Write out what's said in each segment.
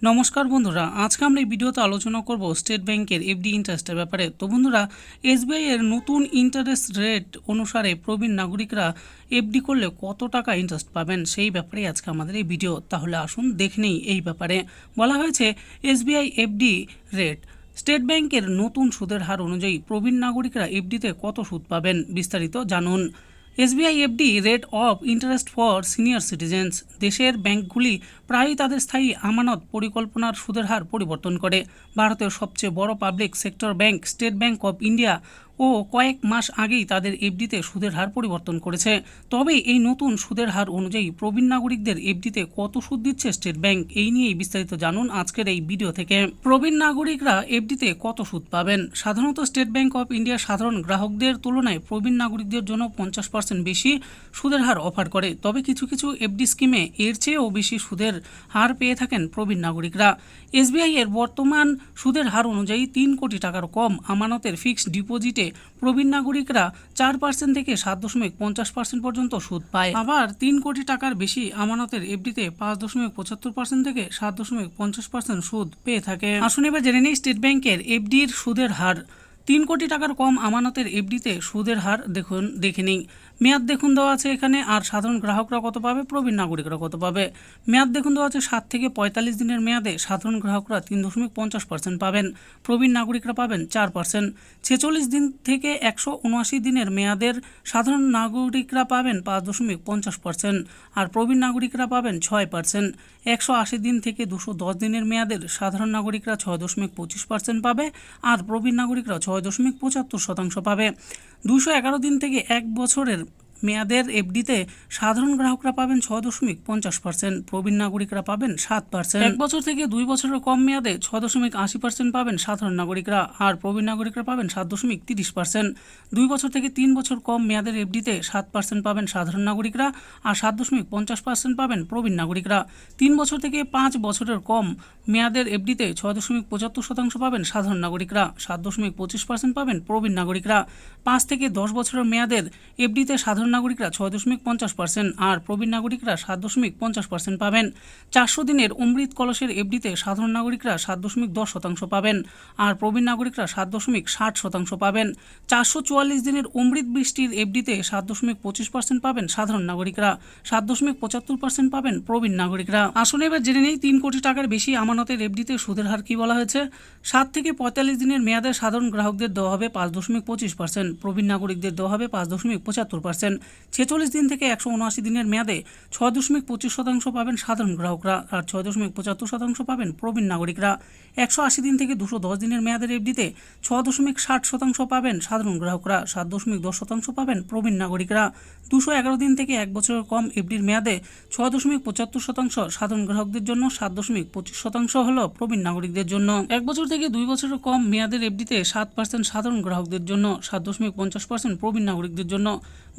নমস্কার বন্ধুরা, আজকে আমরা এই ভিডিওতে আলোচনা করব স্টেট ব্যাংকের এফডি ইন্টারেস্টের ব্যাপারে। তো বন্ধুরা, এসবিআই এর নতুন ইন্টারেস্ট রেট অনুসারে প্রবীণ নাগরিকরা এফডি করলে কত টাকা ইন্টারেস্ট পাবেন সেই ব্যাপারে আজকে আমাদের এই ভিডিও। তাহলে আসুন দেখে নেই এই ব্যাপারে। বলা হয়েছে এসবিআই এফডি রেট। স্টেট ব্যাংকের নতুন সুদের হার অনুযায়ী প্রবীণ নাগরিকরা এফডিতে কত সুদ পাবেন বিস্তারিত জানুন। SBI FD rate of interest for senior citizens. দেশের ব্যাংকগুলি প্রায়ই তাদের স্থায়ী আমানত পরিকল্পনার সুদের হার পরিবর্তন করে। ভারতের সবচেয়ে বড় public sector bank State Bank of India ও কয়েক মাস আগেই তাদের এফডিতে সুদের হার পরিবর্তন করেছে। তবে এই নতুন সুদের হার অনুযায়ী প্রবীণ নাগরিকদের এফডিতে কত সুদ দিচ্ছে স্টেট ব্যাংক, এই নিয়েই বিস্তারিত জানুন আজকের এই ভিডিও থেকে। প্রবীণ নাগরিকরা এফডিতে কত সুদ পাবেন? সাধারণত স্টেট ব্যাংক অফ ইন্ডিয়া সাধারণ গ্রাহকদের তুলনায় প্রবীণ নাগরিকদের জন্য 50% বেশি সুদের হার অফার করে। তবে কিছু কিছু এফডি স্কিমে এর চেয়েও বেশি সুদের হার পেয়ে থাকেন প্রবীণ নাগরিকরা। এসবিআই এর বর্তমান সুদের হার অনুযায়ী 3 কোটি টাকার কম আমানতের ফিক্সড ডিপোজিটে প্রবীণ নাগরিকরা 4% থেকে 7.50% পর্যন্ত সুদ পায়। আবার 3 কোটি টাকার বেশি আমানতের এফডিতে 5.75% থেকে 7.50% সুদ পেয়ে থাকে। আসুন এবার জেনে নেই স্টেট ব্যাংকের এফডির সুদের হার। 3 কোটি টাকার কম আমানতের এফডিতে সুদের হার দেখে নিই। মেয়াদ দেখুন দেওয়া আছে এখানে। আর সাধারণ গ্রাহকরা কত পাবে, প্রবীণ নাগরিকরা কত পাবে? মেয়াদ দেখুন দেওয়া আছে 7 থেকে 45 দিনের মেয়াদে সাধারণ গ্রাহকরা 3.50% পাবেন, প্রবীণ নাগরিকরা পাবেন 4%। 46 দিন থেকে 179 দিনের মেয়াদের সাধারণ নাগরিকরা পাবেন 5.50%, আর প্রবীণ নাগরিকরা পাবেন 6%। 180 দিন থেকে 210 দিনের মেয়াদের সাধারণ নাগরিকরা 6.25% পাবে, আর প্রবীণ নাগরিকরা 6.75% পাবে। 211 দিন থেকে 1 বছরের মেয়াদের এফডিতে সাধারণ গ্রাহকরা পাবেন 6.50%, প্রবীণ নাগরিকরা পাবেন 7%। 1 বছর থেকে 2 বছরের কম মেয়াদে 6.80% পাবেন সাধারণ নাগরিকরা, আর প্রবীণ নাগরিকরা পাবেন 7.30%। 2 বছর থেকে 3 বছর কম মেয়াদের এফডিতে 7% পাবেন সাধারণ নাগরিকরা, আর 7.50% পাবেন প্রবীণ নাগরিকরা। 3 বছর থেকে 5 বছরের কম মেয়াদের এফডিতে 6.75% পাবেন সাধারণ নাগরিকরা, 7.25% পাবেন প্রবীণ নাগরিকরা। 5 থেকে 10 বছরের মেয়াদের এফডিতে সাধারণ নাগরিকরা 6.50%, আর প্রবীণ নাগরিকরা 7.50% পাবেন। 400 দিনের অমৃত কলসের এফডিতে সাধারণ নাগরিকরা 7.10% পাবেন, আর প্রবীণ নাগরিকরা 7.60% পাবেন। 444 দিনের অমৃত বৃষ্টির এফডিতে 7.25% পাবেন সাধারণ নাগরিকরা, 7.75% পাবেন প্রবীণ নাগরিকরা। আসলে এবার জেনে নেই 3 কোটি টাকার বেশি আমানতের এফডিতে সুদের হার কি বলা হয়েছে। 7 থেকে 45 দিনের মেয়াদে সাধারণ গ্রাহকদের দেওয়া হবে 5.25%, প্রবীণ নাগরিকদের দেওয়া হবে 5.75%। 46 দিন থেকে 179 দিনের মেয়াদে 6.25% পাবেন সাধারণ গ্রাহকরা, আর 6.75% পাবেন প্রবীণ নাগরিকরা। 180 দিন থেকে 210 দিনের মেয়াদের এফডিতে 6.60% পাবেন সাধারণ গ্রাহকরা, 7.10% পাবেন প্রবীণ নাগরিকরা। 211 দিন থেকে 1 বছরের কম এফডির মেয়াদে 6.75% সাধারণ গ্রাহকদের জন্য, 7.25% হল প্রবীণ নাগরিকদের জন্য। 1 বছর থেকে 2 বছরের কম মেয়াদের এফডিতে 7% সাধারণ গ্রাহকদের জন্য, 7.50% প্রবীণ নাগরিকদের জন্য।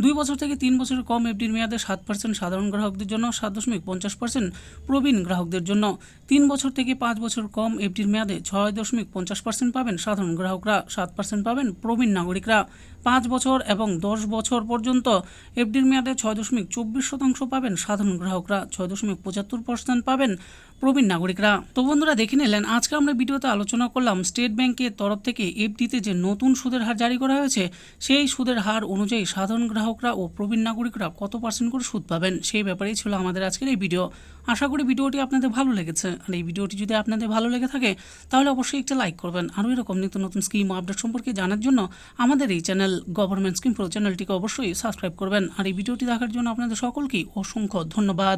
2 বছর থেকে 3 বছরের কম এফডির মেয়াদে 7% সাধারণ গ্রাহকদের জন্য, 7.50% প্রবীণ গ্রাহকদের জন্য। 3 বছর থেকে 5 বছর কম এফডির মেয়াদে 6.50% পাবেন সাধারণ গ্রাহকরা, 7% পাবেন প্রবীণ নাগরিকরা। 5 বছর এবং 10 বছর পর্যন্ত এফডির মেয়াদে 6.24% পাবেন সাধারণ গ্রাহকরা, 6.75% পাবেন প্রবীণ নাগরিকরা। তো বন্ধুরা, দেখে নিলেন আজকে আমরা ভিডিওতে আলোচনা করলাম স্টেট ব্যাংকের তরফ থেকে এফডিতে যে নতুন সুদের হার জারি করা হয়েছে সেই সুদের হার অনুযায়ী সাধারণ গ্রাহকরা ও প্রবীণ নাগরিকরা কত পার্সেন্ট করে সুদ পাবেন সেই ব্যাপারেই ছিল আমাদের আজকের এই ভিডিও। আশা করি ভিডিওটি আপনাদের ভালো লেগেছে। আর এই ভিডিওটি যদি আপনাদের ভালো লেগে থাকে তাহলে অবশ্যই একটা লাইক করবেন। আরও এরকম নিত্য নতুন স্কিম ও আপডেট সম্পর্কে জানার জন্য আমাদের এই চ্যানেল গভর্নমেন্ট স্কিম প্রো চ্যানেলটিকে অবশ্যই সাবস্ক্রাইব করবেন। আর এই ভিডিওটি দেখার জন্য আপনাদের সকলকেই অসংখ্য ধন্যবাদ।